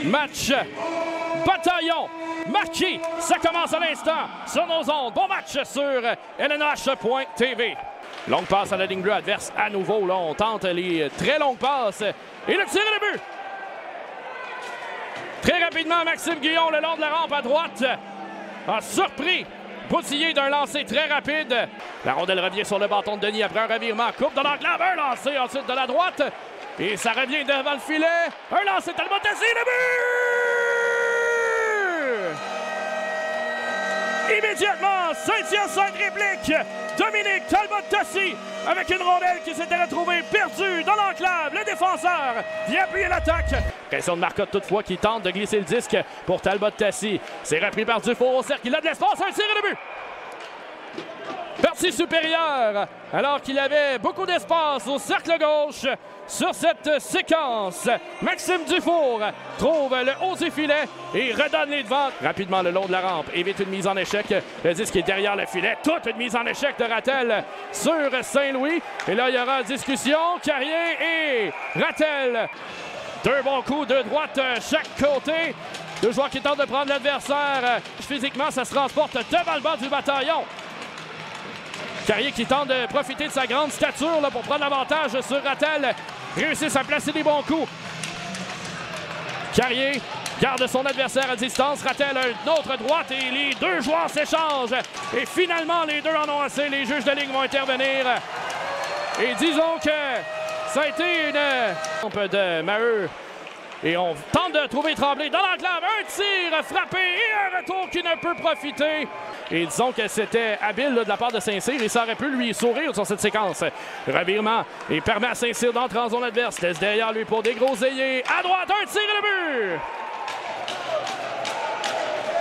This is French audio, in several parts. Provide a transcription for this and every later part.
Match bataillon marqué. Ça commence à l'instant sur nos ondes. Bon match sur LNH.TV. Longue passe à la ligne bleue adverse à nouveau. Là, on tente les très longues passes. Et le tir et le but. Très rapidement, Maxime Guillon, le long de la rampe à droite, a surpris Boutillier d'un lancer très rapide. La rondelle revient sur le bâton de Denis après un revirement. Coupe de l'enclave, un lancer ensuite de la droite. Et ça revient devant le filet. Un lancer, Talbot Tassi, le but! Immédiatement, Saint-Hyacinthe réplique. Dominique Talbot Tassi avec une rondelle qui s'était retrouvée perdue dans l'enclave. Le défenseur vient appuyer l'attaque. Pression de Marcotte toutefois qui tente de glisser le disque pour Talbot Tassi. C'est repris par Dufour au cercle. Il a de l'espace, un tir et le but. Partie supérieure, alors qu'il avait beaucoup d'espace au cercle gauche sur cette séquence. Maxime Dufour trouve le haut du filet et redonne les devants rapidement le long de la rampe. Évite une mise en échec. Le disque est derrière le filet. Toute une mise en échec de Rattel sur Saint-Louis. Et là, il y aura discussion. Carrier et Rattel. Deux bons coups de droite chaque côté. Deux joueurs qui tentent de prendre l'adversaire. Physiquement, ça se transporte devant le bas du bataillon. Carrier qui tente de profiter de sa grande stature là, pour prendre l'avantage sur Rattel. Réussissent à placer des bons coups. Carrier garde son adversaire à distance. Rattel a une autre droite et les deux joueurs s'échangent. Et finalement, les deux en ont assez. Les juges de ligne vont intervenir. Et disons que ça a été une pompe de Maheu. Et on tente de trouver Tremblay dans l'enclave. Un tir frappé et un retour qui ne peut profiter. Et disons que c'était habile là, de la part de Saint-Cyr et ça aurait pu lui sourire sur cette séquence. Revirement et permet à Saint-Cyr d'entrer en zone adverse. Laisse derrière lui pour dégroseiller. À droite, un tir et le but!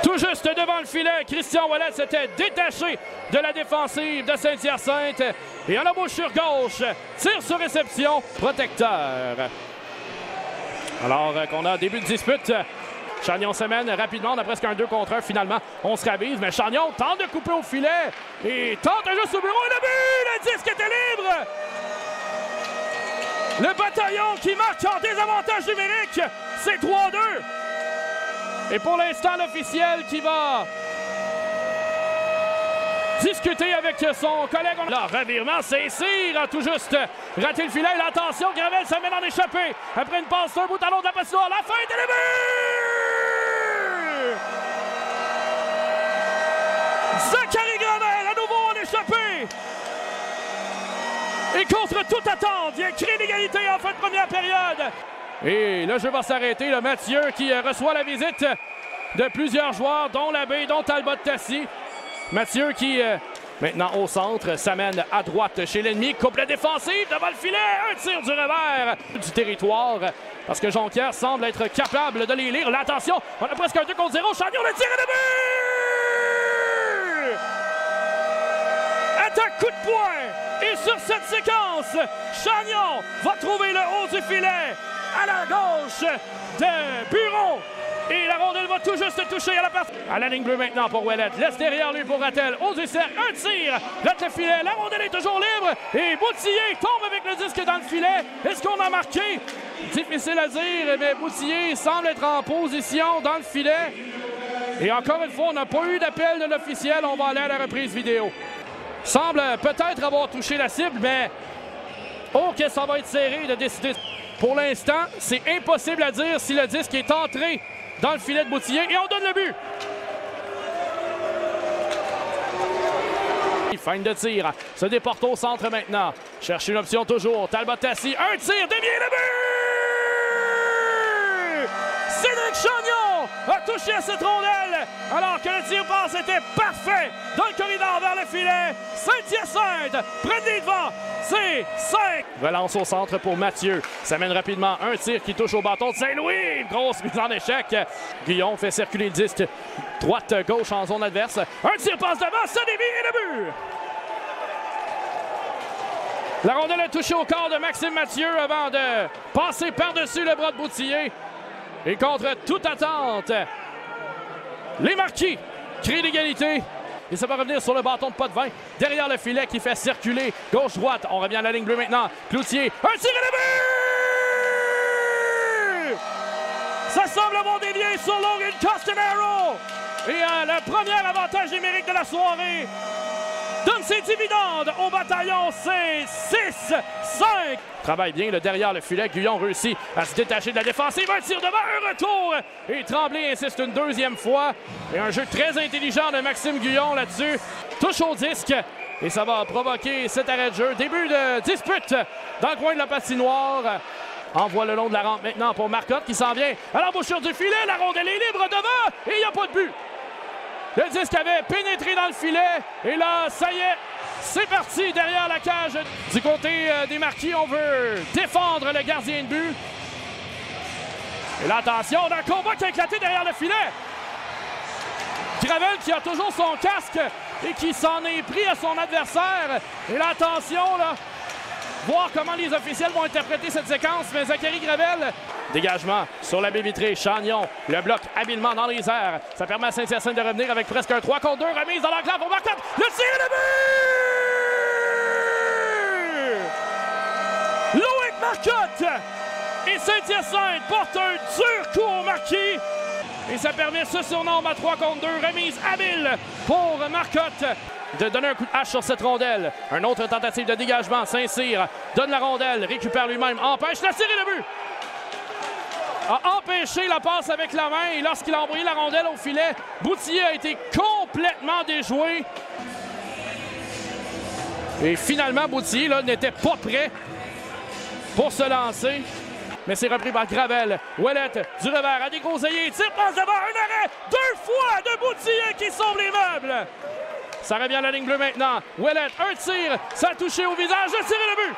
Tout juste devant le filet, Christian Ouellet s'était détaché de la défensive de Saint-Hyacinthe. Et en embouchure gauche, tir sur réception, protecteur. Alors qu'on a début de dispute. Chagnon se mène rapidement, on a presque un 2 contre 1 finalement. On se ravise, mais Chagnon tente de couper au filet et tente un jeu au bureau et le but! Le disque était libre! Le bataillon qui marque en désavantage numérique, c'est 3-2. Et pour l'instant, l'officiel qui va discuter avec son collègue. Là, revirement, Saint-Cyr a tout juste raté le filet. L'attention, Gravel se met en échappée. Après une passe d'un bout à l'autre de la patinoire, la fin de le but! Zachary Gravel, à nouveau en échappée. Et contre toute attente, vient créer l'égalité en fin de première période. Et le jeu va s'arrêter. Le Mathieu qui reçoit la visite de plusieurs joueurs, dont Labbé, dont Talbot Tassi. Mathieu qui, maintenant au centre, s'amène à droite chez l'ennemi. Coupe la défensive devant le filet. Un tir du revers du territoire. Parce que Jonquière semble être capable de les lire. L'attention, on a presque un 2 contre 0. Chagnon, le tir et le but! Attaque, coup de poing. Et sur cette séquence, Chagnon va trouver le haut du filet à la gauche de Bureau. Et la rondelle va tout juste toucher à la partie. À la ligne bleue maintenant pour Ouellet. Laisse derrière lui pour Rattel. Au du cercle, un tir. Rate le filet. La rondelle est toujours libre. Et Boutillier tombe avec le disque dans le filet. Est-ce qu'on a marqué? Difficile à dire, mais Boutillier semble être en position dans le filet. Et encore une fois, on n'a pas eu d'appel de l'officiel. On va aller à la reprise vidéo. Semble peut-être avoir touché la cible, mais oh que ça va être serré de décider. Pour l'instant, c'est impossible à dire si le disque est entré dans le filet de Boutillier et on donne le but. Fin de tir, se déporte au centre maintenant. Cherche une option toujours. Talbot Tassi, un tir, dévié le but! Cédric Chagnon a touché à cette rondelle alors que le tir passe était parfait dans le corridor vers le filet. Saint-Hyacinthe prennent les devants. C'est 5. Relance au centre pour Mathieu. Ça mène rapidement un tir qui touche au bâton de Saint-Louis. Grosse mise en échec. Guillon fait circuler le disque droite-gauche en zone adverse. Un tir passe devant, ça dévie et le but. La rondelle a touché au corps de Maxime Mathieu avant de passer par-dessus le bras de Boutillier. Et contre toute attente, les Marquis créent l'égalité. Et ça va revenir sur le bâton de Potvin. Derrière le filet qui fait circuler gauche-droite. On revient à la ligne bleue maintenant. Cloutier, un tir et le but! Ça semble avoir dévié sur Logan Costanero. Et le premier avantage numérique de la soirée donne ses dividendes au bataillon. C'est 6-5. Travaille bien derrière le filet. Guyon réussit à se détacher de la défensive. Un tir devant, un retour. Et Tremblay insiste une deuxième fois. Et un jeu très intelligent de Maxime Guyon là-dessus. Touche au disque. Et ça va provoquer cet arrêt de jeu. Début de dispute dans le coin de la patinoire. Envoie le long de la rampe maintenant pour Marcotte qui s'en vient à l'embouchure du filet. La rondelle est libre devant et il n'y a pas de but. Le disque avait pénétré dans le filet. Et là, ça y est, c'est parti derrière la cage. Du côté des Marquis, on veut défendre le gardien de but. Et là, attention, on a un combat qui a éclaté derrière le filet. Gravel qui a toujours son casque et qui s'en est pris à son adversaire. Et là, attention, là, voir comment les officiels vont interpréter cette séquence. Mais Zachary Gravel, dégagement sur la baie vitrée. Chagnon le bloque habilement dans les airs. Ça permet à Saint-Hyacinthe de revenir avec presque un 3 contre 2. Remise dans l'enclave pour Marcotte. Le tir et le but! Loïc Marcotte! Et Saint-Hyacinthe porte un dur coup au Marquis. Et ça permet ce surnombre à 3 contre 2. Remise habile pour Marcotte de donner un coup de hache sur cette rondelle. Un autre tentative de dégagement. Saint-Cyr donne la rondelle, récupère lui-même, empêche le tir et le but. A empêché la passe avec la main et lorsqu'il a envoyé la rondelle au filet, Boutillier a été complètement déjoué. Et finalement, Boutillier n'était pas prêt pour se lancer. Mais c'est repris par Gravel. Ouellette du revers à Desgroseilliers. Tire passe devant, un arrêt. 2 fois de Boutillier qui sauve les meubles. Ça revient à la ligne bleue maintenant. Ouellette, un tir. Ça a touché au visage. Le tir et le but.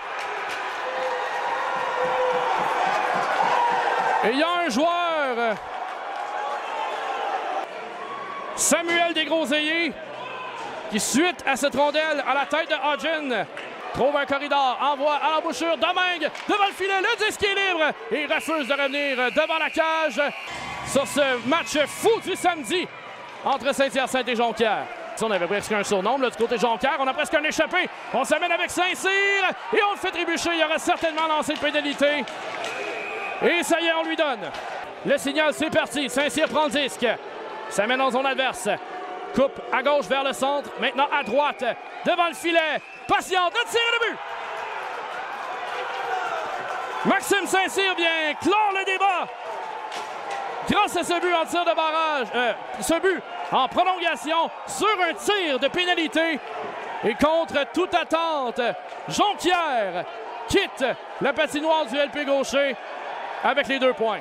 Et il y a un joueur. Samuel Desgroseilliers qui, suite à cette rondelle à la tête de Hodgin, trouve un corridor, envoie à l'embouchure, Domingue devant le filet, le disque est libre et il refuse de revenir devant la cage sur ce match fou du samedi entre Saint-Hyacinthe et Jonquière. Si on avait presque un surnombre là, du côté de Jonquière, on a presque un échappé. On s'amène avec Saint-Cyr et on le fait trébucher. Il y aura certainement lancé de pénalité. Et ça y est, on lui donne. Le signal, c'est parti. Saint-Cyr prend le disque. S'amène en zone adverse. Coupe à gauche vers le centre. Maintenant à droite, devant le filet. Patiente, le tir et le but. Maxime Saint-Cyr vient clore le débat. Grâce à ce but en tir de barrage, ce but en prolongation sur un tir de pénalité. Et contre toute attente, Jonquière quitte la patinoire du LP Gaucher avec les 2 points.